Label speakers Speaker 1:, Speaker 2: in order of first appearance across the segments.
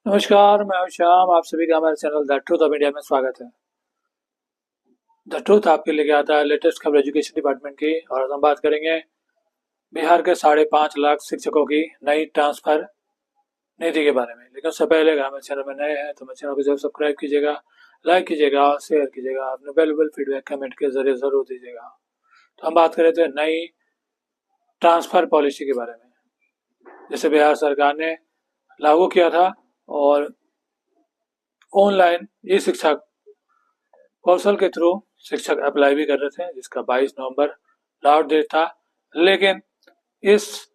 Speaker 1: नमस्कार, मैं हूं श्याम। आप सभी का हमारे channel the truth of India में स्वागत है। द ट्रूथ आपके लेके आता है लेटेस्ट खबर एजुकेशन डिपार्टमेंट की। और आज हम बात करेंगे बिहार के 5.5 लाख शिक्षकों की नई ट्रांसफर नीति के बारे में। लेकिन उससे पहले अगर हमारे चैनल में नए हैं तो मेरे चैनल को जरूर सब्सक्राइब कीजिएगा, लाइक कीजिएगा और शेयर कीजिएगा। अपने वैल्यूबल फीडबैक कमेंट के जरिए जरूर दीजिएगा। तो हम बात करें तो नई ट्रांसफर पॉलिसी के बारे में, जिसे बिहार सरकार ने लागू किया था और ऑनलाइन ई शिक्षा पोर्टल के थ्रू शिक्षक अप्लाई भी कर रहे थे, जिसका 22 नवंबर लास्ट डेट था। लेकिन इस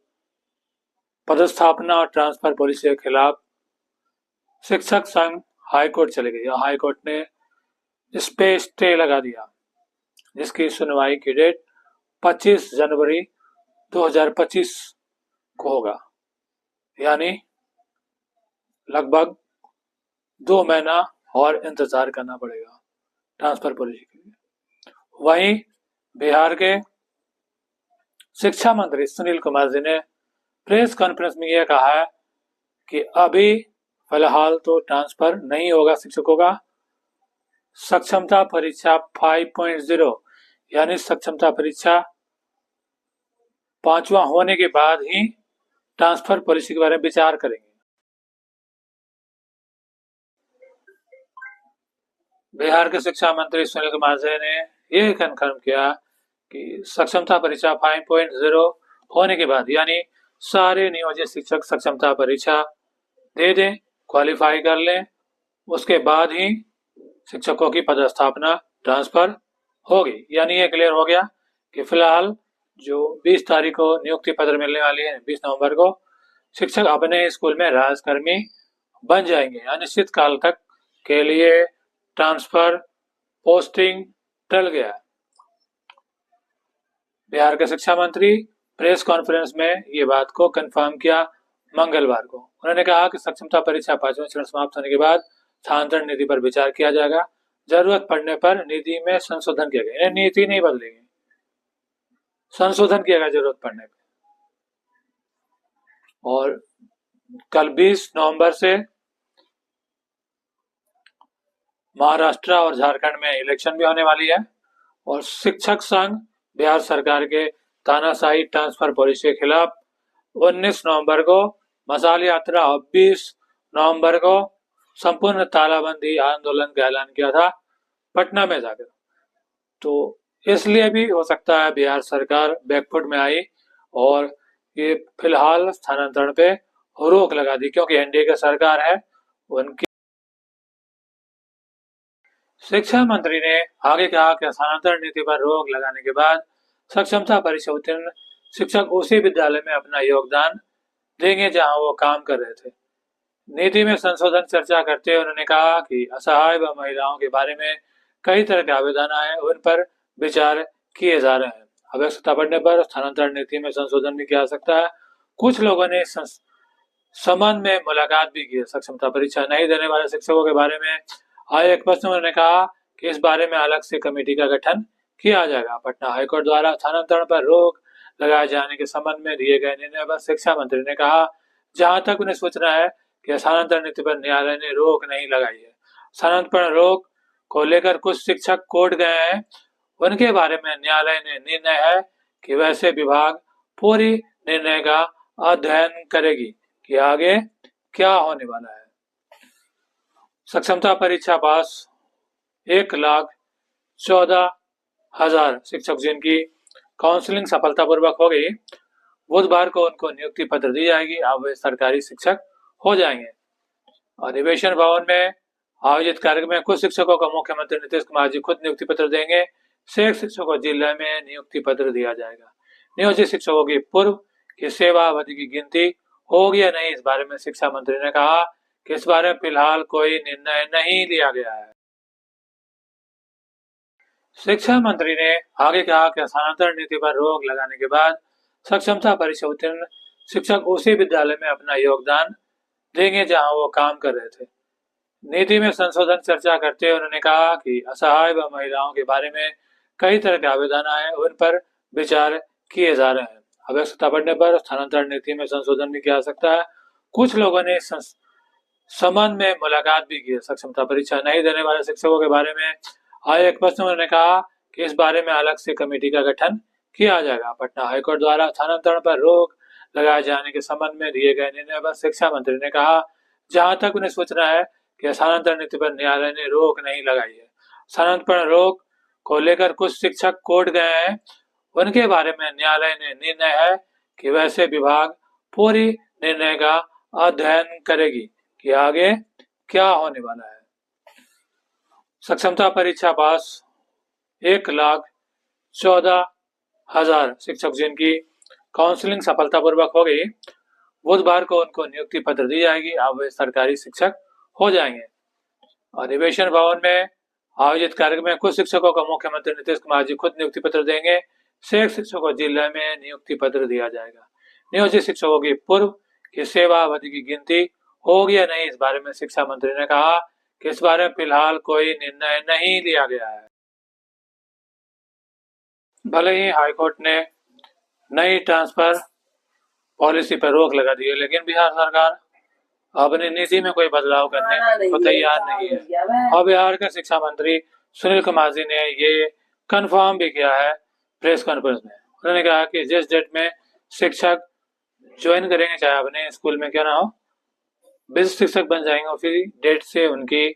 Speaker 1: पदस्थापना और ट्रांसफर पॉलिसी के खिलाफ शिक्षक संघ हाईकोर्ट चले गए और हाईकोर्ट ने इस पे स्टे लगा दिया, जिसकी सुनवाई की डेट 25 जनवरी 2025 को होगा। यानी लगभग 2 महीना और इंतजार करना पड़ेगा ट्रांसफर पॉलिसी के लिए। वहीं बिहार के शिक्षा मंत्री सुनील कुमार जी ने प्रेस कॉन्फ्रेंस में यह कहा है कि अभी फिलहाल तो ट्रांसफर नहीं होगा शिक्षकों का। सक्षमता परीक्षा 5.0 यानी सक्षमता परीक्षा 5वां होने के बाद ही ट्रांसफर पॉलिसी के बारे में विचार करेंगे। बिहार के शिक्षा मंत्री सुनील कुमार जी ने यह कन्फर्म किया कि सक्षमता परीक्षा 5.0 होने के बाद यानी सारे नियोजित शिक्षक सक्षमता परीक्षा दे दें, क्वालिफाई कर लें, उसके बाद ही शिक्षकों की पदस्थापना ट्रांसफर होगी। यानी ये क्लियर हो गया कि फिलहाल जो 20 तारीख को नियुक्ति पत्र मिलने वाली है, 20 नवंबर को, शिक्षक अपने स्कूल में राजकर्मी बन जाएंगे। अनिश्चित काल तक के लिए ट्रांसफर पोस्टिंग टल गया। बिहार के शिक्षा मंत्री प्रेस कॉन्फ्रेंस में ये बात को कंफर्म किया मंगलवार को। उन्होंने कहा कि सक्षमता परीक्षा 5वां चरण समाप्त होने के बाद स्थानांतरण नीति पर विचार किया जाएगा। जरूरत पड़ने पर नीति में संशोधन किया गया। नीति नहीं बदलेगी, संशोधन किया गया जरूरत पड़ने पर। और कल 20 नवंबर से महाराष्ट्र और झारखंड में इलेक्शन भी होने वाली है और शिक्षक संघ बिहार सरकार के तानाशाही ट्रांसफर पॉलिसी के खिलाफ 19 नवंबर को मशाल यात्रा और 20 नवंबर को संपूर्ण तालाबंदी आंदोलन का ऐलान किया था पटना में जाकर। तो इसलिए भी हो सकता है बिहार सरकार बैकफुट में आई और ये फिलहाल स्थानांतरण पे रोक लगा दी, क्योंकि एनडीए की सरकार है उनकी। शिक्षा मंत्री ने आगे कहा कि स्थानांतरण नीति पर रोक लगाने के बाद सक्षमता परीक्षा उत्तीर्ण शिक्षक उसी विद्यालय में अपना योगदान देंगे जहां वो काम कर रहे थे। नीति में संशोधन चर्चा करते हुए उन्होंने कहा कि असहाय व महिलाओं के बारे में कई तरह के आवेदन आए, उन पर विचार किए जा रहे हैं। आवश्यकता पड़ने पर स्थानांतरण नीति में संशोधन भी किया जा सकता है। कुछ लोगों ने संबंध में मुलाकात भी की। सक्षमता परीक्षा नहीं देने वाले शिक्षकों के बारे में आए एक प्रश्न में उन्होंने कहा कि इस बारे में अलग से कमेटी का गठन किया जाएगा। पटना हाईकोर्ट द्वारा स्थानांतरण पर रोक लगाए जाने के संबंध में दिए गए निर्णय पर शिक्षा मंत्री ने कहा, जहां तक उन्हें सूचना है कि स्थानांतरण नीति पर न्यायालय ने रोक नहीं लगाई है। स्थानांतरण रोक को लेकर कुछ शिक्षक कोर्ट गए हैं, उनके बारे में न्यायालय ने निर्णय है कि वैसे विभाग पूरी निर्णय का अध्ययन करेगी कि आगे क्या होने वाला है। सक्षमता परीक्षा पास 1,14,000 शिक्षक जिनकी काउंसलिंग सफलतापूर्वक हो गई, बुधवार को उनको नियुक्ति पत्र दी जाएगी। अब वे सरकारी शिक्षक हो जाएंगे। अधिवेशन भवन में आयोजित कार्यक्रम में कुछ शिक्षकों को मुख्यमंत्री नीतीश कुमार जी खुद नियुक्ति पत्र देंगे। शेष शिक्षकों को जिले में नियुक्ति पत्र दिया जाएगा। नियोजित शिक्षकों की पूर्व की सेवा अवधि की गिनती होगी या नहीं, इस बारे में शिक्षा मंत्री ने कहा कि इस बारे में फिलहाल कोई निर्णय नहीं लिया गया है। शिक्षा मंत्री ने आगे कहा कि स्थानांतरण नीति पर रोक लगाने के बाद सक्षमता परीक्षा उत्तीर्ण शिक्षक उसी विद्यालय में अपना योगदान देंगे जहां वो काम कर रहे थे। नीति में संशोधन चर्चा करते हुए उन्होंने कहा कि असहाय व महिलाओं के बारे में कई तरह के आवेदन आए, उन पर विचार किए जा रहे हैं। आवश्यकता पड़ने पर स्थानांतरण नीति में संशोधन भी किया जा सकता है। कुछ लोगों ने संबंध में मुलाकात भी की है। सक्षमता परीक्षा नहीं देने वाले शिक्षकों के बारे में आए एक प्रश्न में उन्होंने कहा कि इस बारे में अलग से कमेटी का गठन किया जाएगा। पटना हाईकोर्ट द्वारा स्थानांतरण पर रोक लगाए जाने के संबंध में दिए गए निर्णय पर शिक्षा मंत्री ने कहा, जहां तक उन्हें सूचना है कि स्थानांतरण नीति पर न्यायालय ने रोक नहीं लगाई है। स्थानांतरण रोक को लेकर कुछ शिक्षक कोर्ट गए हैं, उनके बारे में न्यायालय ने निर्णय है कि वैसे विभाग पूरी निर्णय का अध्ययन करेगी कि आगे क्या होने वाला है। सक्षमता परीक्षा पास 1,14,000 शिक्षक जिनकी काउंसलिंग सफलतापूर्वक हो गई, बुधवार को उनको नियुक्ति पत्र दी जाएगी। अब वे सरकारी शिक्षक हो जाएंगे। अधिवेशन भवन में आयोजित कार्यक्रम में कुछ शिक्षकों को मुख्यमंत्री नीतीश कुमार जी खुद नियुक्ति पत्र देंगे। शेष शिक्षकों को जिले में नियुक्ति पत्र दिया जाएगा। नियोजित शिक्षकों की पूर्व की सेवा अवधि की गिनती होगी या नहीं, इस बारे में शिक्षा मंत्री ने कहा कि इस बारे में फिलहाल कोई निर्णय नहीं लिया गया है। भले ही हाईकोर्ट ने नई ट्रांसफर पॉलिसी पर रोक लगा दी है, लेकिन बिहार सरकार अपनी नीति में कोई बदलाव करने को तैयार नहीं है। और बिहार के शिक्षा मंत्री सुनील कुमार जी ने ये कंफर्म भी किया है प्रेस कॉन्फ्रेंस में। उन्होंने कहा कि जिस डेट में शिक्षक ज्वाइन करेंगे, चाहे अपने स्कूल में क्या ना हो, बेसिक शिक्षक बन जाएंगे, उसी डेट से उनकी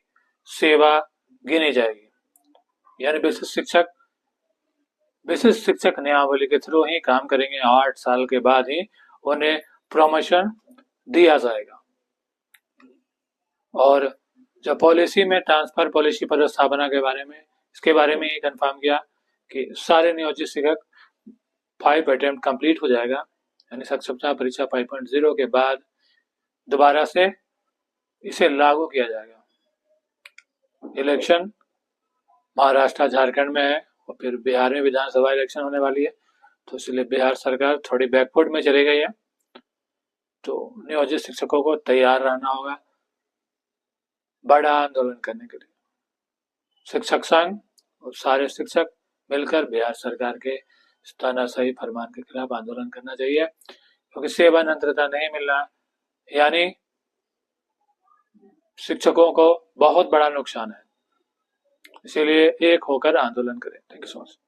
Speaker 1: सेवा गिनी जाएगी। यानी बेसिक शिक्षक नियमावली के थ्रू ही काम करेंगे। 8 साल के बाद ही उन्हें प्रमोशन दिया जाएगा। और जो पॉलिसी में ट्रांसफर पॉलिसी पर स्थापना के बारे में, इसके बारे में ये कंफर्म किया कि सारे नियोजित शिक्षक 5 अटेम्प्ट कंप्लीट हो जाएगा। यानी सक्षमता परीक्षा 5.0 के बाद दोबारा से इसे लागू किया जाएगा। इलेक्शन महाराष्ट्र झारखंड में है और फिर बिहार में विधानसभा इलेक्शन होने वाली है, तो इसलिए बिहार सरकार थोड़ी बैकफुट में चली गई है। तो नियोजित शिक्षकों को तैयार रहना होगा बड़ा आंदोलन करने के लिए। शिक्षक संघ और सारे शिक्षक मिलकर बिहार सरकार के तानाशाही फरमान के खिलाफ आंदोलन करना चाहिए, क्योंकि सेवानिरंतरता नहीं मिलना यानी शिक्षकों को बहुत बड़ा नुकसान है। इसीलिए एक होकर आंदोलन करें। Thank you so much.